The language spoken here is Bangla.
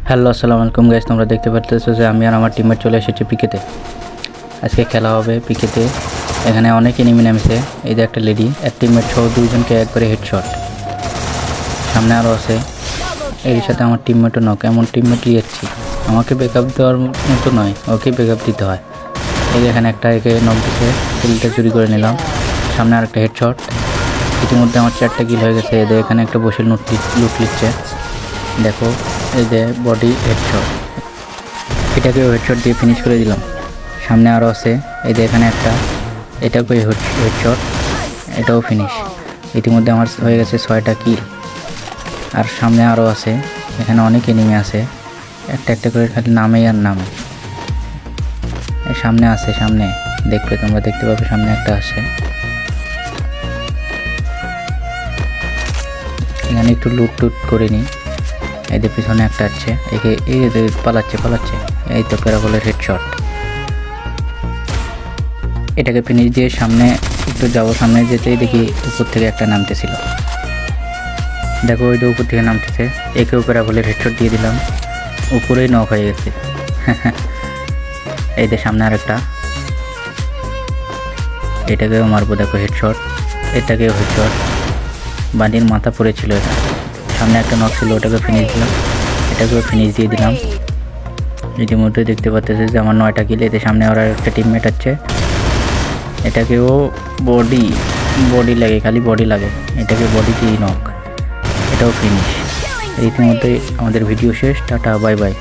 হ্যালো আসসালামু আলাইকুম গাইস, তোমরা দেখতে পাচ্ছো যে আমি আর আমার টিমমেট চলে এসেছি পিকেতে। আজকে খেলা হবে পিকেতে। এখানে অনেক এনিমি নামছে। এই যে একটা লেডি, এক টিমমেট সহ দুইজনকে একবারে হেডশট। সামনে আরও আছে, এর সাথে আমার টিমমেটও নক। এমন টিমমেট লিয়েছি, আমাকে ব্যাকআপ দেওয়ার মতো নয়, ওকে ব্যাকআপ দিতে হয়। এই যে এখানে একটা একে নক দিছে, কিলটা চুরি করে নিলাম। সামনে আর একটা হেডশট। ইতিমধ্যে আমার 4টা কিল হয়ে গেছে। এদের এখানে একটা বসে লুট লিখছে, দেখো। এই যে বডি হেডশট, এটাকেও হেডশট দিয়ে ফিনিশ করে দিলাম। সামনে আরও আছে, এই যে এখানে একটা, এটাকেও হেডশট, এটাও ফিনিশ। ইতিমধ্যে আমার হয়ে গেছে 6টা কিল। আর সামনে আরও আছে, এখানে অনেক এনিমি আছে, একটা একটা করে খালি নামেই আর নামে। সামনে আছে, সামনে দেখবে, তোমরা দেখতে পাবে সামনে একটা আছে। এখানে একটু লুট করে নিই। এদের পিছনে একটা আছে, একে এই পালাচ্ছে। এই তো প্যারাবলের হেডশট। এটাকে ফিনিশ দিয়ে সামনে একটু যাবো। সামনে যেতেই দেখি উপর থেকে একটা নামতেছিল, দেখো ওই যে উপর থেকে নামতেছে। একেও প্যারাবলের হেডশট দিয়ে দিলাম, উপরেই নক হয়ে গেছে। এই যে সামনে আরেকটা, এটাকেও মারবো, দেখো হেডশট। এটাকেও হেডশট, বাড়ির মাথা পড়েছিল এটা। সামনে একটা নক ছিল, ওটাকে ফিনিশ দিলাম, এটাকেও ফিনিশ দিয়ে দিলাম। ইতিমধ্যে দেখতে পাচ্ছেন যে আমার 9টা কিল। এতে সামনে আর একটা টিমমেট আছে, এটাকেও বডি লাগে, খালি বডি লাগে, এটাকে বডি দিয়ে নক, এটাও ফিনিশ। ইতিমধ্যে আমাদের ভিডিও শেষ। Tata, bye bye.